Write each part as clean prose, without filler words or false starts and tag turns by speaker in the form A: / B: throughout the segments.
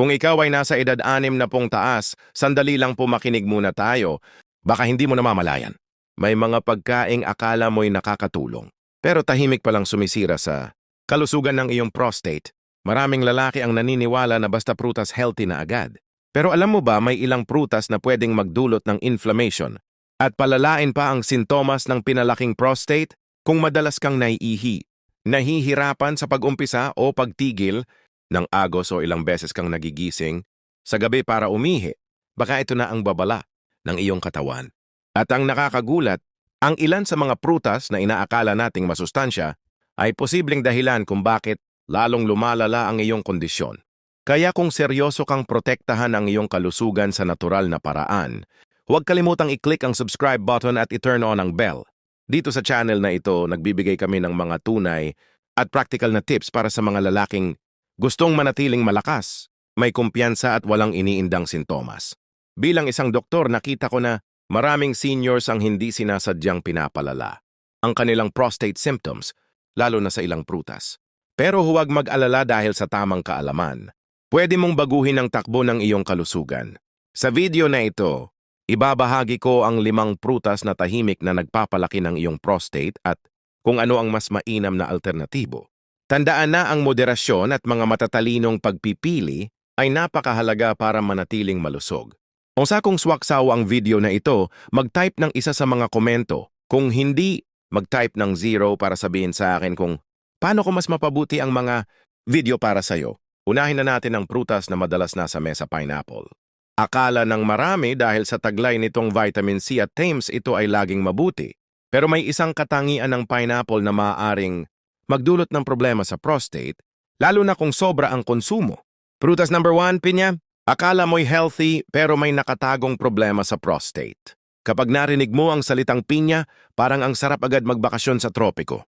A: Kung ikaw ay nasa edad 60 taas, sandali lang po makinig muna tayo. Baka hindi mo namamalayan. May mga pagkaing akala mo'y nakakatulong. Pero tahimik palang sumisira sa kalusugan ng iyong prostate. Maraming lalaki ang naniniwala na basta prutas healthy na agad. Pero alam mo ba may ilang prutas na pwedeng magdulot ng inflammation at palalain pa ang sintomas ng pinalaking prostate kung madalas kang naiihi, nahihirapan sa pag-umpisa o pagtigil ng agos o ilang beses kang nagigising sa gabi para umihi, baka ito na ang babala ng iyong katawan. At ang nakakagulat, ang ilan sa mga prutas na inaakala nating masustansya ay posibleng dahilan kung bakit lalong lumalala ang iyong kondisyon. Kaya kung seryoso kang protektahan ang iyong kalusugan sa natural na paraan, huwag kalimutang i-click ang subscribe button at i-turn on ang bell. Dito sa channel na ito, nagbibigay kami ng mga tunay at practical na tips para sa mga lalaking gustong manatiling malakas, may kumpiyansa at walang iniindang sintomas. Bilang isang doktor, nakita ko na maraming seniors ang hindi sinasadyang pinapalala ang kanilang prostate symptoms, lalo na sa ilang prutas. Pero huwag mag-alala dahil sa tamang kaalaman. Pwede mong baguhin ang takbo ng iyong kalusugan. Sa video na ito, ibabahagi ko ang 5 prutas na tahimik na nagpapalaki ng iyong prostate at kung ano ang mas mainam na alternatibo. Tandaan na ang moderasyon at mga matatalinong pagpipili ay napakahalaga para manatiling malusog. Kung sa kung swaksaw ang video na ito, mag-type ng isa sa mga komento. Kung hindi, mag-type ng 0 para sabihin sa akin kung paano ko mas mapabuti ang mga video para sa'yo. Unahin na natin ang prutas na madalas nasa mesa, pineapple. Akala ng marami dahil sa taglay nitong vitamin C at Thames ito ay laging mabuti. Pero may isang katangian ng pineapple na maaaring magdulot ng problema sa prostate, lalo na kung sobra ang konsumo. Prutas number 1, pinya. Akala mo'y healthy pero may nakatagong problema sa prostate. Kapag narinig mo ang salitang pinya, parang ang sarap agad magbakasyon sa tropiko.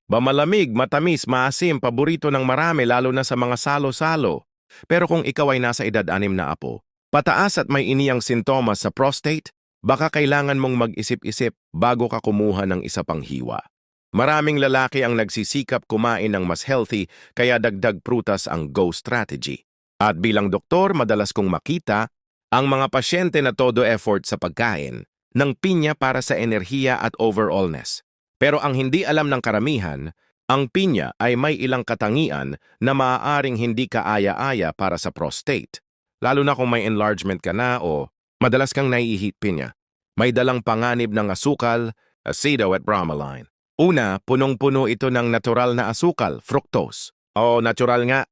A: Malamig, matamis, maasim, paborito ng marami lalo na sa mga salo-salo. Pero kung ikaw ay nasa edad 6 na apo, pataas at may iniyang sintomas sa prostate, baka kailangan mong mag-isip-isip bago ka kumuha ng isa pang hiwa. Maraming lalaki ang nagsisikap kumain ng mas healthy kaya dagdag prutas ang go strategy. At bilang doktor, madalas kong makita ang mga pasyente na todo effort sa pagkain ng pinya para sa enerhiya at overallness. Pero ang hindi alam ng karamihan, ang pinya ay may ilang katangian na maaaring hindi kaaya-aya para sa prostate. Lalo na kung may enlargement ka na o madalas kang naiihit pinya. May dalang panganib ng asukal, acido at bromelain. Una, punong-puno ito ng natural na asukal, fructose. O natural nga,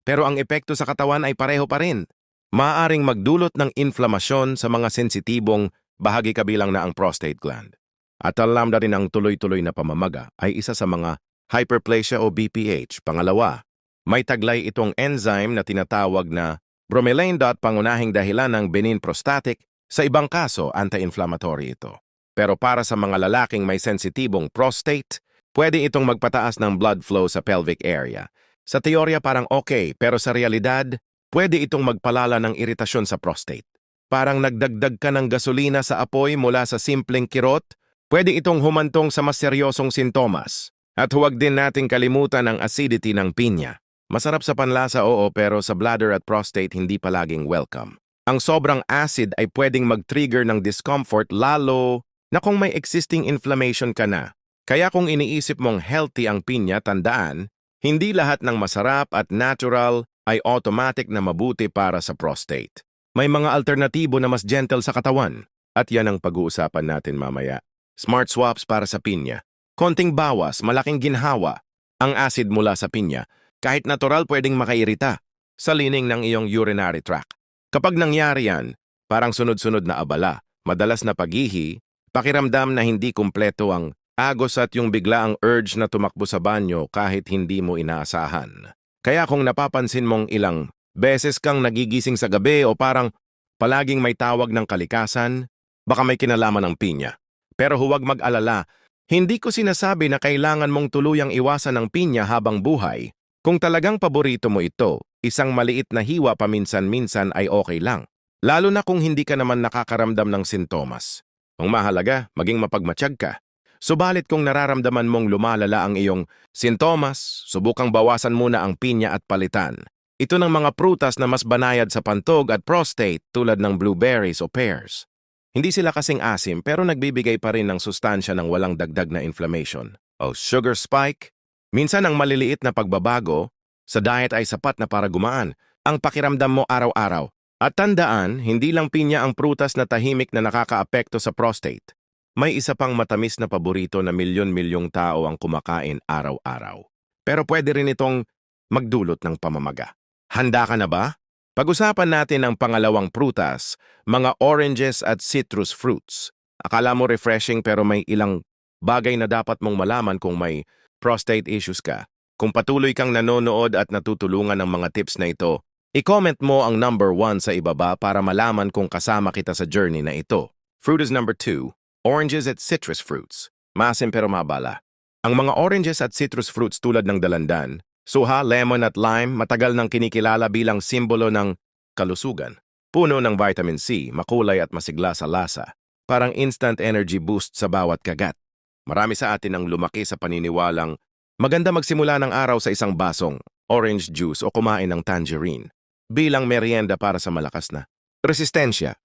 A: pero ang epekto sa katawan ay pareho pa rin. Maaaring magdulot ng inflamasyon sa mga sensitibong bahagi kabilang na ang prostate gland. At alam na rin ang tuloy-tuloy na pamamaga ay isa sa mga hyperplasia o BPH. Pangalawa, may taglay itong enzyme na tinatawag na bromelain. Pangunahing dahilan ng benign prostatic, sa ibang kaso anti-inflammatory ito. Pero para sa mga lalaking may sensitibong prostate, pwede itong magpataas ng blood flow sa pelvic area. Sa teorya parang okay, pero sa realidad, pwede itong magpalala ng iritasyon sa prostate. Parang nagdagdag ka ng gasolina sa apoy mula sa simpleng kirot, pwede itong humantong sa mas seryosong sintomas. At huwag din nating kalimutan ang acidity ng pinya. Masarap sa panlasa, oo, pero sa bladder at prostate hindi palaging welcome. Ang sobrang acid ay pwedeng mag-trigger ng discomfort lalo na kung may existing inflammation ka na. Kaya kung iniisip mong healthy ang pinya, tandaan, hindi lahat ng masarap at natural ay automatic na mabuti para sa prostate. May mga alternatibo na mas gentle sa katawan. At yan ang pag-uusapan natin mamaya. Smart swaps para sa pinya. Konting bawas, malaking ginhawa. Ang acid mula sa pinya, kahit natural pwedeng makairita sa lining ng iyong urinary tract. Kapag nangyari yan, parang sunod-sunod na abala, madalas na paghihi, pakiramdam na hindi kumpleto ang agos at yung biglaang urge na tumakbo sa banyo kahit hindi mo inaasahan. Kaya kung napapansin mong ilang beses kang nagigising sa gabi o parang palaging may tawag ng kalikasan, baka may kinalaman ng pinya. Pero huwag mag-alala, hindi ko sinasabi na kailangan mong tuluyang iwasan ng pinya habang buhay. Kung talagang paborito mo ito, isang maliit na hiwa paminsan-minsan ay okay lang. Lalo na kung hindi ka naman nakakaramdam ng sintomas. Ang mahalaga, maging mapagmatsyag ka. Subalit kung nararamdaman mong lumalala ang iyong sintomas, subukang bawasan muna ang pinya at palitan Ito ng mga prutas na mas banayad sa pantog at prostate tulad ng blueberries o pears. Hindi sila kasing asim pero nagbibigay pa rin ng sustansya ng walang dagdag na inflammation o sugar spike. Minsan ang maliliit na pagbabago sa diet ay sapat na para gumaan ang pakiramdam mo araw-araw. At tandaan, hindi lang pinya ang prutas na tahimik na nakakaapekto sa prostate. May isa pang matamis na paborito na milyon-milyong tao ang kumakain araw-araw. Pero pwede rin itong magdulot ng pamamaga. Handa ka na ba? Pag-usapan natin ang pangalawang prutas, mga oranges at citrus fruits. Akala mo refreshing pero may ilang bagay na dapat mong malaman kung may prostate issues ka. Kung patuloy kang nanonood at natutulungan ng mga tips na ito, i-comment mo ang number 1 sa ibaba para malaman kung kasama kita sa journey na ito. Fruit is number 2, oranges at citrus fruits. Maasim pero mabala. Ang mga oranges at citrus fruits tulad ng dalandan, suha, lemon at lime matagal nang kinikilala bilang simbolo ng kalusugan. Puno ng vitamin C, makulay at masigla sa lasa. Parang instant energy boost sa bawat kagat. Marami sa atin ang lumaki sa paniniwalang maganda magsimula ng araw sa isang basong orange juice o kumain ng tangerine bilang merienda para sa malakas na resistensya.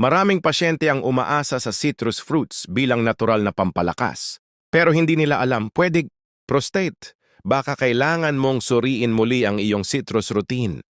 A: Maraming pasyente ang umaasa sa citrus fruits bilang natural na pampalakas. Pero hindi nila alam, pwede prostate. Baka kailangan mong suriin muli ang iyong citrus routine.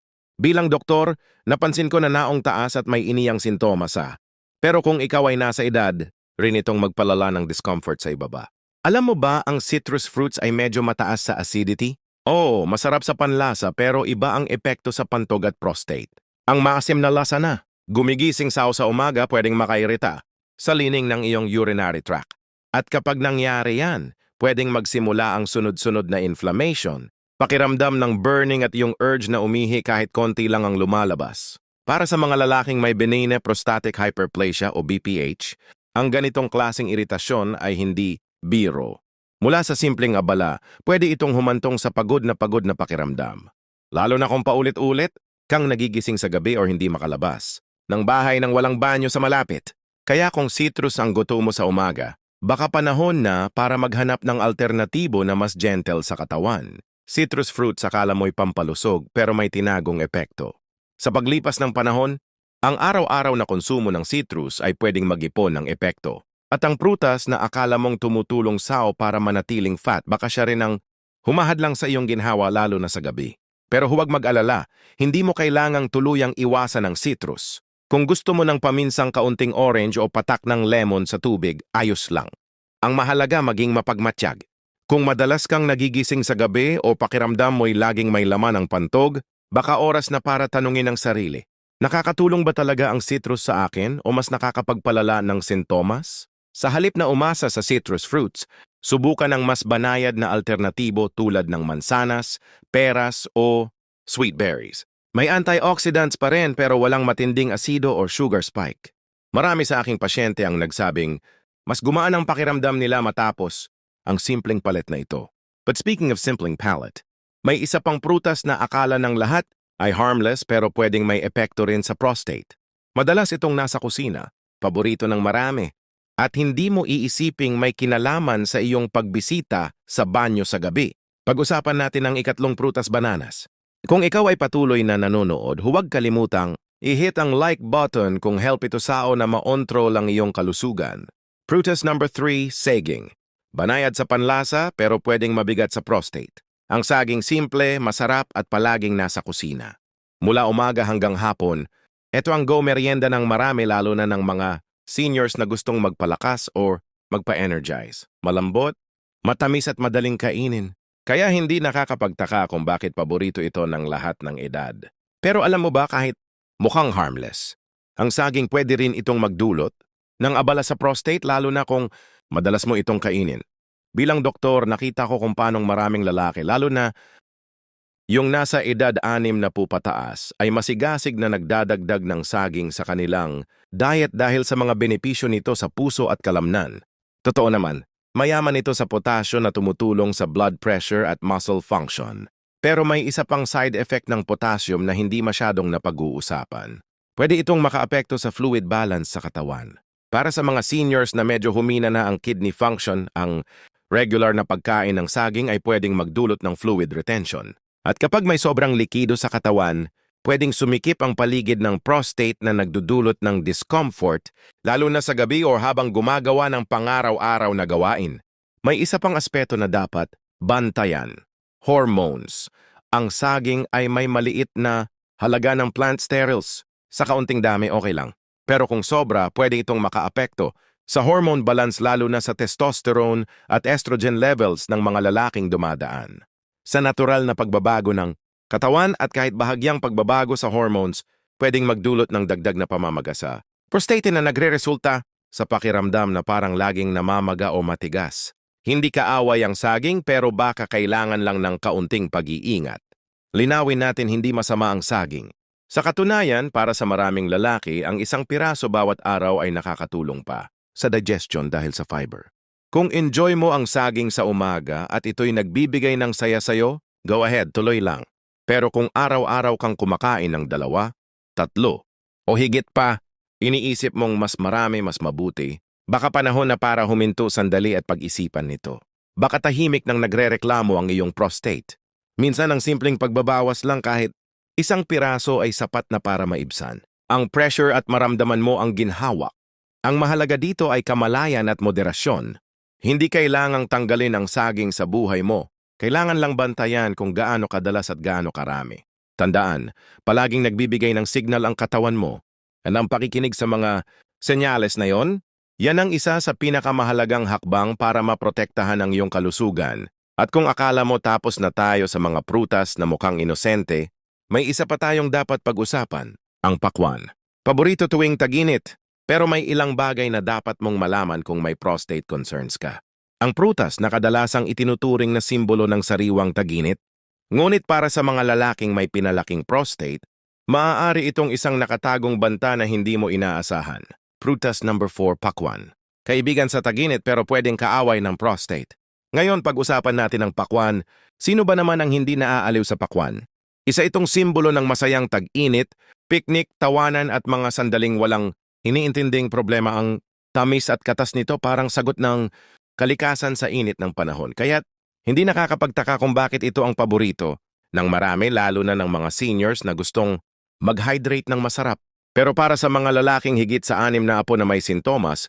A: Bilang doktor, napansin ko na naong taas at may iniyang sintomas sa. Pero kung ikaw ay nasa edad, rin itong magpalala ng discomfort sa ibaba. Alam mo ba ang citrus fruits ay medyo mataas sa acidity? Oo, masarap sa panlasa pero iba ang epekto sa pantog at prostate. Ang maasim na lasa na. Gumigising sa umaga pwedeng makairita sa lining ng iyong urinary tract. At kapag nangyari yan, pwedeng magsimula ang sunod-sunod na inflammation, pakiramdam ng burning at yung urge na umihi kahit konti lang ang lumalabas. Para sa mga lalaking may benign prostatic hyperplasia o BPH, ang ganitong klaseng iritasyon ay hindi biro. Mula sa simpleng abala, pwede itong humantong sa pagod na pakiramdam. Lalo na kung paulit-ulit, kang nagigising sa gabi o hindi makalabas ng bahay nang walang banyo sa malapit. Kaya kung citrus ang gusto mo sa umaga, baka panahon na para maghanap ng alternatibo na mas gentle sa katawan. Citrus fruit akala mo'y pampalusog pero may tinagong epekto. Sa paglipas ng panahon, ang araw-araw na konsumo ng citrus ay pwedeng mag-ipon ng epekto. At ang prutas na akala mong tumutulong sao para manatiling fat, baka siya rin ang humahadlang sa iyong ginhawa lalo na sa gabi. Pero huwag mag-alala, hindi mo kailangang tuluyang iwasan ng citrus. Kung gusto mo ng paminsang kaunting orange o patak ng lemon sa tubig, ayos lang. Ang mahalaga maging mapagmatsyag. Kung madalas kang nagigising sa gabi o pakiramdam mo'y laging may laman ang pantog, baka oras na para tanungin ang sarili. Nakakatulong ba talaga ang citrus sa akin o mas nakakapagpalala ng sintomas? Sa halip na umasa sa citrus fruits, subukan ang mas banayad na alternatibo tulad ng mansanas, peras o sweet berries. May antioxidants pa rin pero walang matinding asido or sugar spike. Marami sa aking pasyente ang nagsabing, mas gumaan ang pakiramdam nila matapos ang simpleng palet na ito. But speaking of simpleng palate, may isa pang prutas na akala ng lahat ay harmless pero pwedeng may epekto rin sa prostate. Madalas itong nasa kusina, paborito ng marami, at hindi mo iisiping may kinalaman sa iyong pagbisita sa banyo sa gabi. Pag-usapan natin ang ikatlong prutas, bananas. Kung ikaw ay patuloy na nanonood, huwag kalimutang i-hit ang like button kung help ito sao na ma-ontrol ang iyong kalusugan. Prutas number 3, saging. Banayad sa panlasa pero pwedeng mabigat sa prostate. Ang saging simple, masarap at palaging nasa kusina. Mula umaga hanggang hapon, ito ang go merienda ng marami lalo na ng mga seniors na gustong magpalakas or magpa-energize. Malambot, matamis at madaling kainin. Kaya hindi nakakapagtaka kung bakit paborito ito ng lahat ng edad. Pero alam mo ba kahit mukhang harmless, ang saging pwede rin itong magdulot ng abala sa prostate lalo na kung madalas mo itong kainin. Bilang doktor, nakita ko kung paanong maraming lalaki, lalo na yung nasa edad 60 na po pataas, ay masigasig na nagdadagdag ng saging sa kanilang diet dahil sa mga benepisyo nito sa puso at kalamnan. Totoo naman, mayaman ito sa potasyo na tumutulong sa blood pressure at muscle function. Pero may isa pang side effect ng potassium na hindi masyadong napag-uusapan. Pwede itong makaapekto sa fluid balance sa katawan. Para sa mga seniors na medyo humina na ang kidney function, ang regular na pagkain ng saging ay pwedeng magdulot ng fluid retention. At kapag may sobrang likido sa katawan, pwedeng sumikip ang paligid ng prostate na nagdudulot ng discomfort, lalo na sa gabi o habang gumagawa ng pangaraw-araw na gawain. May isa pang aspeto na dapat bantayan. Hormones. Ang saging ay may maliit na halaga ng plant sterols. Sa kaunting dami, okay lang. Pero kung sobra, pwede itong makaapekto sa hormone balance lalo na sa testosterone at estrogen levels ng mga lalaking dumadaan. Sa natural na pagbabago ng katawan at kahit bahagyang pagbabago sa hormones, pwedeng magdulot ng dagdag na pamamaga sa prostate na nagre-resulta sa pakiramdam na parang laging namamaga o matigas. Hindi kaaway ang saging pero baka kailangan lang ng kaunting pag-iingat. Linawin natin hindi masama ang saging. Sa katunayan, para sa maraming lalaki, ang isang piraso bawat araw ay nakakatulong pa sa digestion dahil sa fiber. Kung enjoy mo ang saging sa umaga at ito'y nagbibigay ng saya sa'yo, go ahead, tuloy lang. Pero kung araw-araw kang kumakain ng 2, 3, o higit pa, iniisip mong mas marami, mas mabuti, baka panahon na para huminto sandali at pag-isipan nito. Baka tahimik nang nagrereklamo ang iyong prostate. Minsan ang simpleng pagbabawas lang kahit 1 piraso ay sapat na para maibsan ang pressure at maramdaman mo ang ginhawa. Ang mahalaga dito ay kamalayan at moderasyon. Hindi kailangang tanggalin ang saging sa buhay mo. Kailangan lang bantayan kung gaano kadalas at gaano karami. Tandaan, palaging nagbibigay ng signal ang katawan mo. At ang pakikinig sa mga senyales na yon, yan ang isa sa pinakamahalagang hakbang para maprotektahan ang iyong kalusugan. At kung akala mo tapos na tayo sa mga prutas na mukhang inosente, may isa pa tayong dapat pag-usapan, ang pakwan. Paborito tuwing tag-init. Pero may ilang bagay na dapat mong malaman kung may prostate concerns ka. Ang prutas na kadalasang itinuturing na simbolo ng sariwang taginit, ngunit para sa mga lalaking may pinalaking prostate, maaari itong isang nakatagong banta na hindi mo inaasahan. Prutas number 4, pakwan. Kaibigan sa taginit pero pwedeng kaaway ng prostate. Ngayon pag-usapan natin ang pakwan. Sino ba naman ang hindi naaaliw sa pakwan? Isa itong simbolo ng masayang tag-init, picnic, tawanan at mga sandaling walang iniintinding problema. Ang tamis at katas nito parang sagot ng kalikasan sa init ng panahon. Kaya't hindi nakakapagtaka kung bakit ito ang paborito ng marami lalo na ng mga seniors na gustong mag-hydrate ng masarap. Pero para sa mga lalaking higit sa 6 na apo na may sintomas,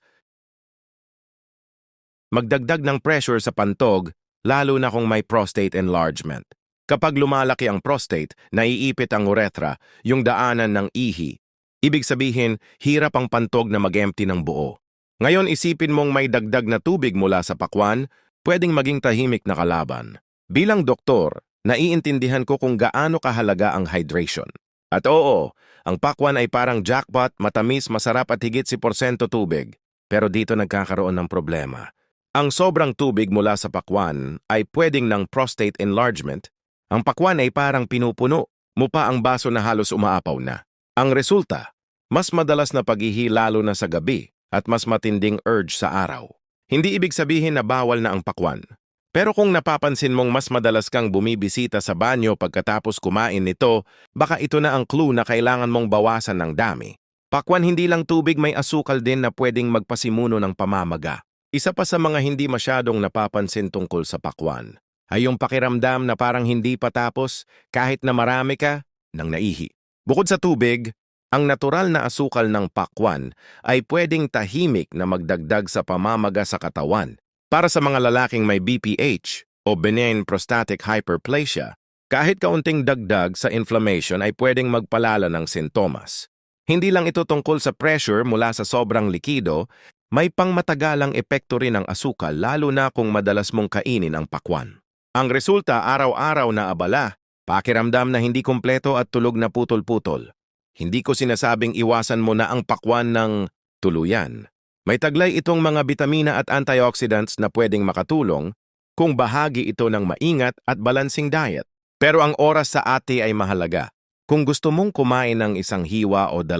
A: magdagdag ng pressure sa pantog lalo na kung may prostate enlargement. Kapag lumalaki ang prostate, naiipit ang urethra, yung daanan ng ihi. Ibig sabihin, hirap ang pantog na mag-empty ng buo. Ngayon isipin mong may dagdag na tubig mula sa pakwan, pwedeng maging tahimik na kalaban. Bilang doktor, naiintindihan ko kung gaano kahalaga ang hydration. At oo, ang pakwan ay parang jackpot, matamis, masarap at higit 10% tubig. Pero dito nagkakaroon ng problema. Ang sobrang tubig mula sa pakwan ay pwedeng ng prostate enlargement. Ang pakwan ay parang pinupuno mo pa ang baso na halos umaapaw na. Ang resulta, mas madalas na paghihi lalo na sa gabi at mas matinding urge sa araw. Hindi ibig sabihin na bawal na ang pakwan. Pero kung napapansin mong mas madalas kang bumibisita sa banyo pagkatapos kumain nito, baka ito na ang clue na kailangan mong bawasan ng dami. Pakwan hindi lang tubig, may asukal din na pwedeng magpasimuno ng pamamaga. Isa pa sa mga hindi masyadong napapansin tungkol sa pakwan ay yung pakiramdam na parang hindi pa tapos kahit na marami ka ng naihi. Bukod sa tubig, ang natural na asukal ng pakwan ay pwedeng tahimik na magdagdag sa pamamaga sa katawan. Para sa mga lalaking may BPH o benign prostatic hyperplasia, kahit kaunting dagdag sa inflammation ay pwedeng magpalala ng sintomas. Hindi lang ito tungkol sa pressure mula sa sobrang likido, may pangmatagalang epekto rin ang asukal lalo na kung madalas mong kainin ang pakwan. Ang resulta araw-araw na abala, pakiramdam na hindi kumpleto at tulog na putol-putol. Hindi ko sinasabing iwasan mo na ang pakwan ng tuluyan. May taglay itong mga bitamina at antioxidants na pwedeng makatulong kung bahagi ito ng maingat at balancing diet. Pero ang oras sa ate ay mahalaga. Kung gusto mong kumain ng 1 hiwa o 2,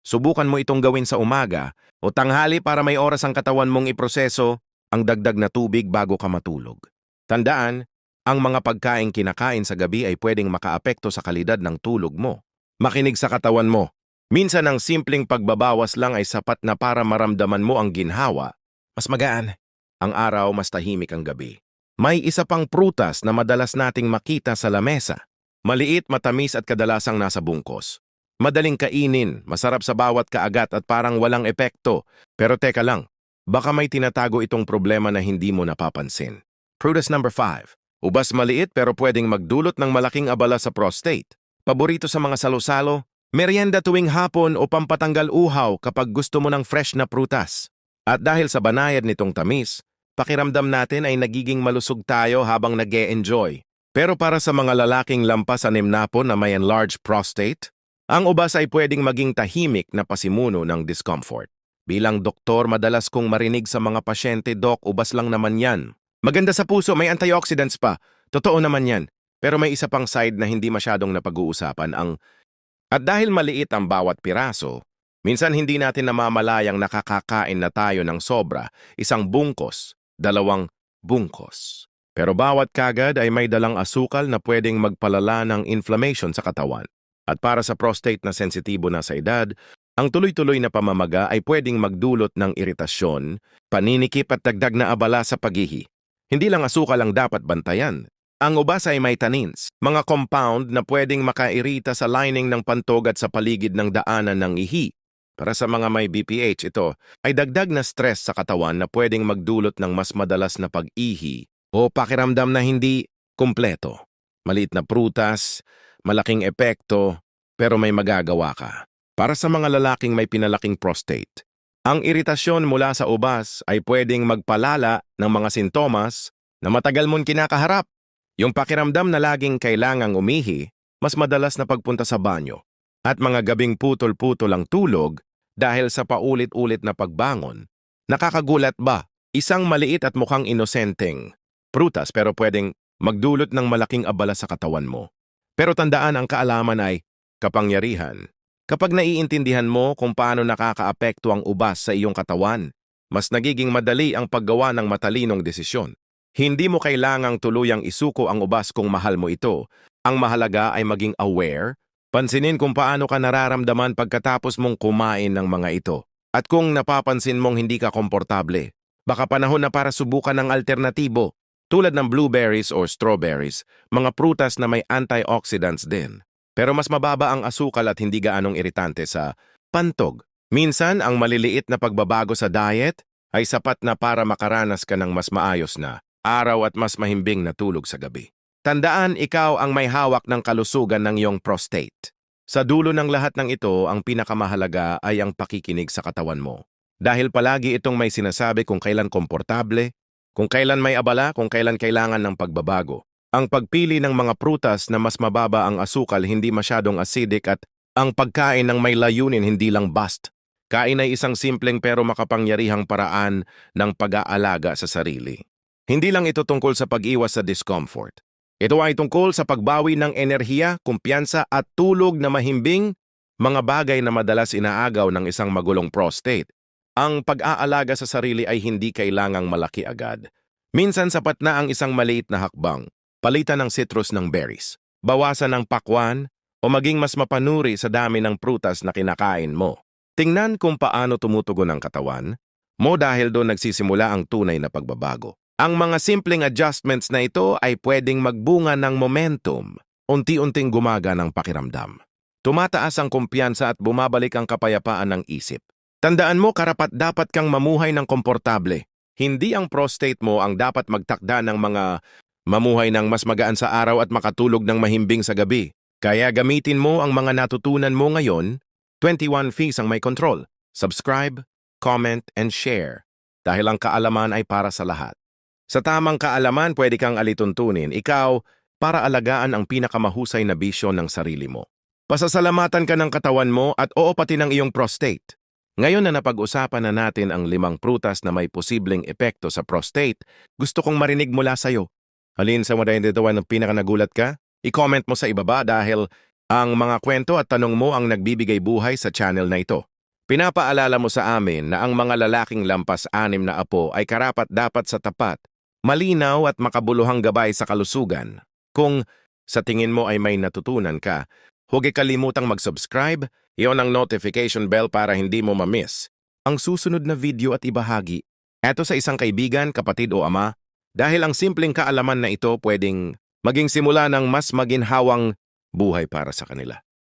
A: subukan mo itong gawin sa umaga o tanghali para may oras ang katawan mong iproseso ang dagdag na tubig bago ka matulog. Tandaan, ang mga pagkaing kinakain sa gabi ay pwedeng makaapekto sa kalidad ng tulog mo. Makinig sa katawan mo. Minsan ang simpleng pagbabawas lang ay sapat na para maramdaman mo ang ginhawa. Mas magaan ang araw, mas tahimik ang gabi. May isa pang prutas na madalas nating makita sa lamesa. Maliit, matamis at kadalasang nasa bungkos. Madaling kainin, masarap sa bawat kaagat at parang walang epekto. Pero teka lang, baka may tinatago itong problema na hindi mo napapansin. Prutas number 5. Ubas maliit pero pwedeng magdulot ng malaking abala sa prostate. Paborito sa mga salo-salo, merienda tuwing hapon o pampatanggal uhaw kapag gusto mo ng fresh na prutas. At dahil sa banayad nitong tamis, pakiramdam natin ay nagiging malusog tayo habang nag-e-enjoy. Pero para sa mga lalaking lampas sa nimnapon na may enlarged prostate, ang ubas ay pwedeng maging tahimik na pasimuno ng discomfort. Bilang doktor, madalas kong marinig sa mga pasyente, "Dok, ubas lang naman yan. Maganda sa puso, may antioxidants pa." Totoo naman yan. Pero may isa pang side na hindi masyadong napag-uusapan At dahil maliit ang bawat piraso, minsan hindi natin namamalayang nakakakain na tayo ng sobra, isang bungkos, dalawang bungkos. Pero bawat kagad ay may dalang asukal na pwedeng magpalala ng inflammation sa katawan. At para sa prostate na sensitibo na sa edad, ang tuloy-tuloy na pamamaga ay pwedeng magdulot ng iritasyon, paninikip at dagdag na abala sa paghihi. Hindi lang asukal ang dapat bantayan. Ang ubas ay may tannins, mga compound na pwedeng makairita sa lining ng pantog at sa paligid ng daanan ng ihi. Para sa mga may BPH, ito ay dagdag na stress sa katawan na pwedeng magdulot ng mas madalas na pag-ihi o pakiramdam na hindi kumpleto. Maliit na prutas, malaking epekto, pero may magagawa ka. Para sa mga lalaking may pinalaking prostate, ang iritasyon mula sa ubas ay pwedeng magpalala ng mga sintomas na matagal mong kinakaharap. Yung pakiramdam na laging kailangang umihi, mas madalas na pagpunta sa banyo, at mga gabing putol-putol ang tulog dahil sa paulit-ulit na pagbangon. Nakakagulat ba? Isang maliit at mukhang inosenteng prutas pero pwedeng magdulot ng malaking abala sa katawan mo. Pero tandaan, ang kaalaman ay kapangyarihan. Kapag naiintindihan mo kung paano nakakaapekto ang ubas sa iyong katawan, mas nagiging madali ang paggawa ng matalinong desisyon. Hindi mo kailangang tuluyang isuko ang ubas kung mahal mo ito. Ang mahalaga ay maging aware, pansinin kung paano ka nararamdaman pagkatapos mong kumain ng mga ito. At kung napapansin mong hindi ka komportable, baka panahon na para subukan ng alternatibo, tulad ng blueberries or strawberries, mga prutas na may antioxidants din. Pero mas mababa ang asukal at hindi gaanong iritante sa pantog. Minsan, ang maliliit na pagbabago sa diet ay sapat na para makaranas ka ng mas maayos na araw at mas mahimbing na tulog sa gabi. Tandaan, ikaw ang may hawak ng kalusugan ng iyong prostate. Sa dulo ng lahat ng ito, ang pinakamahalaga ay ang pakikinig sa katawan mo. Dahil palagi itong may sinasabi kung kailan komportable, kung kailan may abala, kung kailan kailangan ng pagbabago. Ang pagpili ng mga prutas na mas mababa ang asukal, hindi masyadong acidic, at ang pagkain ng may layunin, hindi lang bust. Kain ay isang simpleng pero makapangyarihang paraan ng pag-aalaga sa sarili. Hindi lang ito tungkol sa pag-iwas sa discomfort. Ito ay tungkol sa pagbawi ng enerhiya, kumpiyansa at tulog na mahimbing, mga bagay na madalas inaagaw ng isang magulong prostate. Ang pag-aalaga sa sarili ay hindi kailangang malaki agad. Minsan sapat na ang isang maliit na hakbang, palitan ng citrus ng berries, bawasan ng pakwan, o maging mas mapanuri sa dami ng prutas na kinakain mo. Tingnan kung paano tumutugon ang katawan mo dahil doon nagsisimula ang tunay na pagbabago. Ang mga simpleng adjustments na ito ay pwedeng magbunga ng momentum, unti-unting gumaga ng pakiramdam. Tumataas ang kumpiyansa at bumabalik ang kapayapaan ng isip. Tandaan mo, karapat-dapat kang mamuhay ng komportable. Hindi ang prostate mo ang dapat magtakda ng mga mamuhay ng mas magaan sa araw at makatulog ng mahimbing sa gabi. Kaya gamitin mo ang mga natutunan mo ngayon. 21 Fees ang may control. Subscribe, comment, and share. Dahil ang kaalaman ay para sa lahat. Sa tamang kaalaman, pwede kang alituntunin ikaw para alagaan ang pinakamahusay na bisyo ng sarili mo. Pasasalamatan ka ng katawan mo at oo pati ng iyong prostate. Ngayon na napag-usapan na natin ang 5 prutas na may posibleng epekto sa prostate, gusto kong marinig mula sa'yo. Halin sa mga dito ng pinakanagulat ka? I-comment mo sa ibaba dahil ang mga kwento at tanong mo ang nagbibigay buhay sa channel na ito. Pinapaalala mo sa amin na ang mga lalaking lampas 6 na apo ay karapat-dapat sa tapat, malinaw at makabuluhang gabay sa kalusugan. Kung sa tingin mo ay may natutunan ka, huwag kalimutang mag-subscribe, iyon ang notification bell para hindi mo ma-miss ang susunod na video at ibahagi. Eto sa isang kaibigan, kapatid o ama Dahil ang simpleng kaalaman na ito pwedeng maging simula ng mas maginhawang buhay para sa kanila.